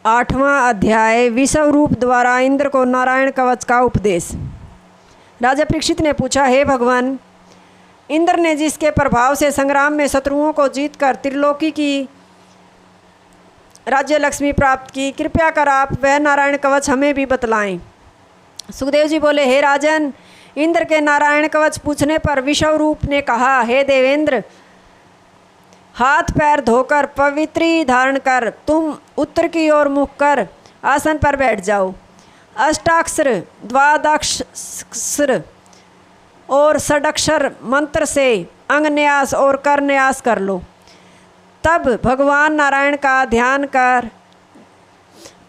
8वां अध्याय विषव रूप द्वारा इंद्र को नारायण कवच का उपदेश। राजा परीक्षित ने पूछा, हे भगवान, इंद्र ने जिसके प्रभाव से संग्राम में शत्रुओं को जीतकर त्रिलोकी की राज्य लक्ष्मी प्राप्त की, कृपया कर आप वह नारायण कवच हमें भी बतलाएं। सुखदेव जी बोले, हे राजन, इंद्र के नारायण कवच पूछने पर विषव रूप ने कहा, हे देवेंद्र, हाथ पैर धोकर पवित्री धारण कर तुम उत्तर की ओर मुख कर आसन पर बैठ जाओ। अष्टाक्षर, द्वादशाक्षर और षडक्षर मंत्र से अंगन्यास और करन्यास कर लो। तब भगवान नारायण का ध्यान कर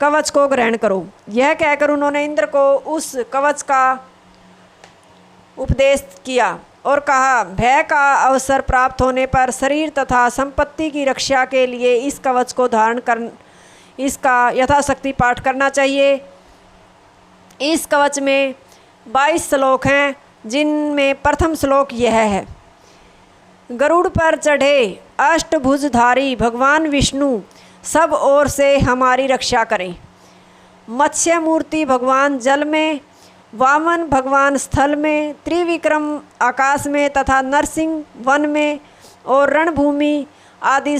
कवच को ग्रहण करो। यह कहकर उन्होंने इंद्र को उस कवच का उपदेश किया और कहा, भय का अवसर प्राप्त होने पर शरीर तथा संपत्ति की रक्षा के लिए इस कवच को धारण कर इसका यथाशक्ति पाठ करना चाहिए। इस कवच में 22 श्लोक हैं, जिनमें प्रथम श्लोक यह है, गरुड़ पर चढ़े अष्टभुजधारी भगवान विष्णु सब ओर से हमारी रक्षा करें। मत्स्य मूर्ति भगवान जल में, वामन भगवान स्थल में, त्रिविक्रम आकाश में तथा नरसिंह वन में और रणभूमि आदि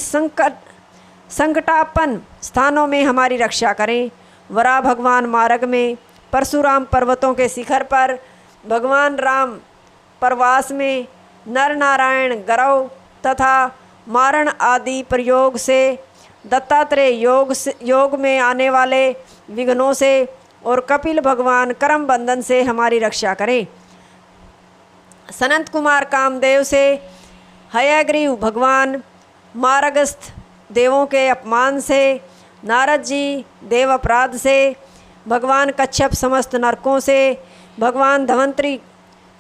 संकटापन्न स्थानों में हमारी रक्षा करें। वराह भगवान मार्ग में, परशुराम पर्वतों के शिखर पर, भगवान राम प्रवास में, नर नारायण गरव तथा मारण आदि प्रयोग से, दत्तात्रेय योग में आने वाले विघ्नों से और कपिल भगवान कर्म बंधन से हमारी रक्षा करें। सनंत कुमार कामदेव से, हयग्रीव भगवान मार्गस्थ देवों के अपमान से, नारद जी देव अपराध से, भगवान कच्छप समस्त नरकों से, भगवान धवंतरी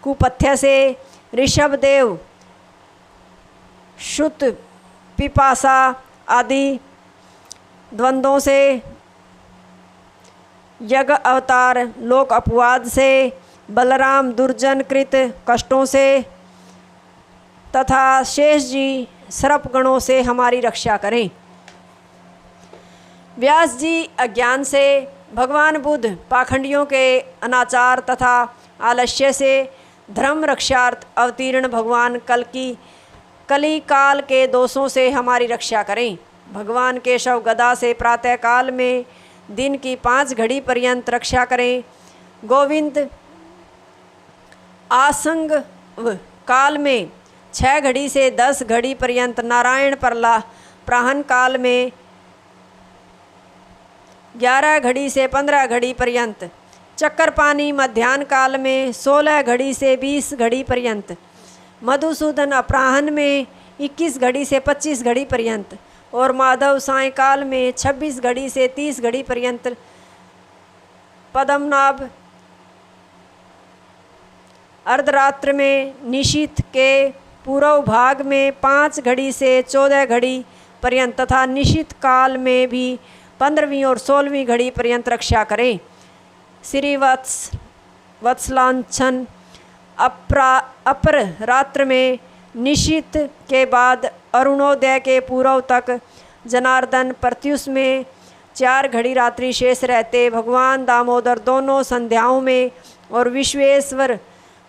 कुपथ्य से, ऋषभ देव शुत पिपासा आदि द्वंद्वों से, यज्ञ अवतार लोक अपवाद से, बलराम दुर्जन कृत कष्टों से तथा शेष जी सर्प गणों से हमारी रक्षा करें। व्यास जी अज्ञान से, भगवान बुद्ध पाखंडियों के अनाचार तथा आलस्य से, धर्म रक्षार्थ अवतीर्ण भगवान कली काल के दोषों से हमारी रक्षा करें। भगवान केशव गदा से प्रातः काल में दिन की 5 घड़ी पर्यंत रक्षा करें। गोविंद आसंग काल में 6 घड़ी से 10 घड़ी पर्यंत, नारायण प्राहन काल में 11 घड़ी से 15 घड़ी पर्यंत, चक्करपानी मध्याह्न काल में 16 घड़ी से 20 घड़ी पर्यंत, मधुसूदन अपराह्न में 21 घड़ी से 25 घड़ी पर्यंत और माधव सायंकाल में 26 घड़ी से 30 घड़ी पर्यंत, पद्मनाभ अर्धरात्र में, निशीथ के पूर्व भाग में 5 घड़ी से 14 घड़ी पर्यंत तथा निशीथ काल में भी 15वीं और 16वीं घड़ी पर्यंत रक्षा करें। श्री वत्सलांछन अपर रात्र में, निशीथ के बाद अरुणोदय के पूर्व तक, जनार्दन प्रत्युष में 4 घड़ी रात्रि शेष रहते, भगवान दामोदर दोनों संध्याओं में और विश्वेश्वर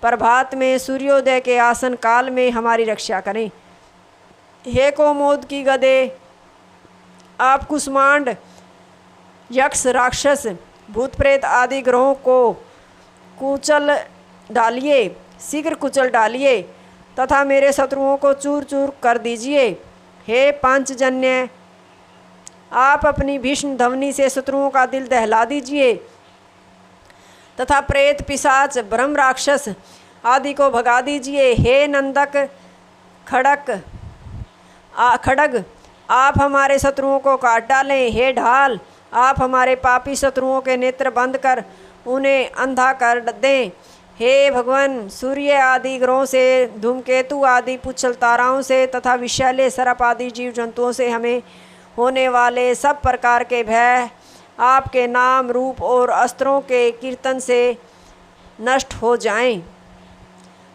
प्रभात में, सूर्योदय के आसन काल में हमारी रक्षा करें। हे कोमोद की गदे, आप कुष्मांड यक्ष राक्षस भूत प्रेत आदि ग्रहों को कुचल डालिए, शीघ्र कुचल डालिए तथा मेरे शत्रुओं को चूर चूर कर दीजिए। हे पांचजन्य, आप अपनी भीष्म ध्वनि से शत्रुओं का दिल दहला दीजिए तथा प्रेत पिशाच ब्रह्म राक्षस आदि को भगा दीजिए। हे नंदक खड़ग, आप हमारे शत्रुओं को काट डालें। हे ढाल, आप हमारे पापी शत्रुओं के नेत्र बंद कर उन्हें अंधा कर दें। हे भगवान, सूर्य आदि ग्रहों से, धूमकेतु आदि पुच्छल ताराओं से तथा विषैले सर्प आदि जीव जंतुओं से हमें होने वाले सब प्रकार के भय आपके नाम रूप और अस्त्रों के कीर्तन से नष्ट हो जाएं।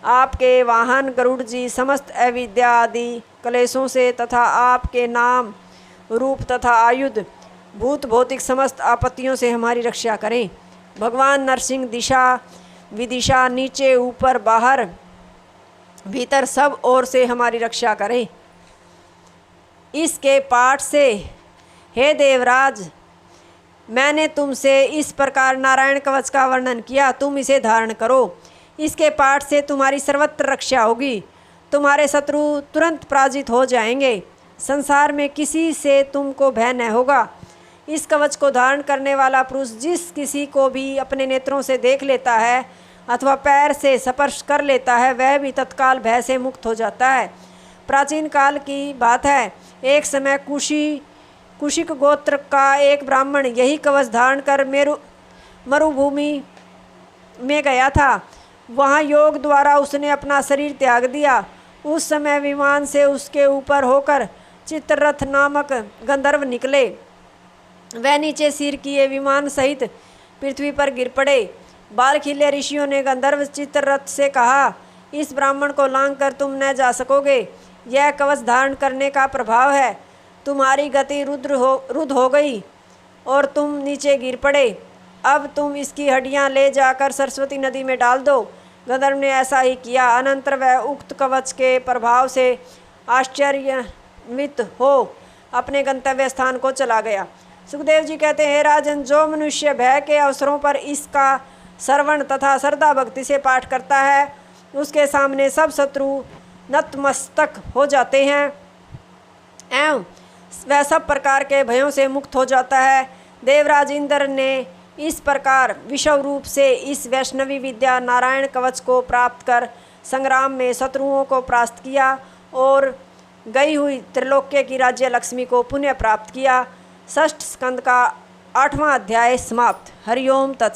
आपके वाहन गरुड़ जी समस्त अविद्या आदि क्लेशों से तथा आपके नाम रूप तथा आयुध भूत भौतिक समस्त आपत्तियों से हमारी रक्षा करें। भगवान नरसिंह दिशा विदिशा, नीचे ऊपर बाहर भीतर सब ओर से हमारी रक्षा करें। इसके पाठ से हे देवराज, मैंने तुमसे इस प्रकार नारायण कवच का वर्णन किया, तुम इसे धारण करो। इसके पाठ से तुम्हारी सर्वत्र रक्षा होगी, तुम्हारे शत्रु तुरंत पराजित हो जाएंगे, संसार में किसी से तुमको भय न होगा। इस कवच को धारण करने वाला पुरुष जिस किसी को भी अपने नेत्रों से देख लेता है अथवा पैर से स्पर्श कर लेता है, वह भी तत्काल भय से मुक्त हो जाता है। प्राचीन काल की बात है, एक समय कुशिक गोत्र का एक ब्राह्मण यही कवच धारण कर मरुभूमि में गया था। वहाँ योग द्वारा उसने अपना शरीर त्याग दिया। उस समय विमान से उसके ऊपर होकर चित्ररथ नामक गंधर्व निकले। वह नीचे सिर किए विमान सहित पृथ्वी पर गिर पड़े। बाल खिले ऋषियों ने गंधर्व चित्ररथ से कहा, इस ब्राह्मण को लांघ कर तुम न जा सकोगे, यह कवच धारण करने का प्रभाव है। तुम्हारी गति रुद्ध हो गई और तुम नीचे गिर पड़े। अब तुम इसकी हड्डियां ले जाकर सरस्वती नदी में डाल दो। गंधर्व ने ऐसा ही किया। अनंतर वह उक्त कवच के प्रभाव से आश्चर्यवित हो अपने गंतव्य स्थान को चला गया। सुखदेव जी कहते हैं, राजन, जो मनुष्य भय के अवसरों पर इसका श्रवण तथा श्रद्धा भक्ति से पाठ करता है, उसके सामने सब शत्रु नतमस्तक हो जाते हैं एवं वह सब प्रकार के भयों से मुक्त हो जाता है। देवराज इंद्र ने इस प्रकार विषव रूप से इस वैष्णवी विद्या नारायण कवच को प्राप्त कर संग्राम में शत्रुओं को परास्त किया और गई हुई त्रिलोक्य की राज्य लक्ष्मी को पुनः प्राप्त किया। षष्ठ स्कंद का 8वां अध्याय समाप्त। हरिओम तत्सत।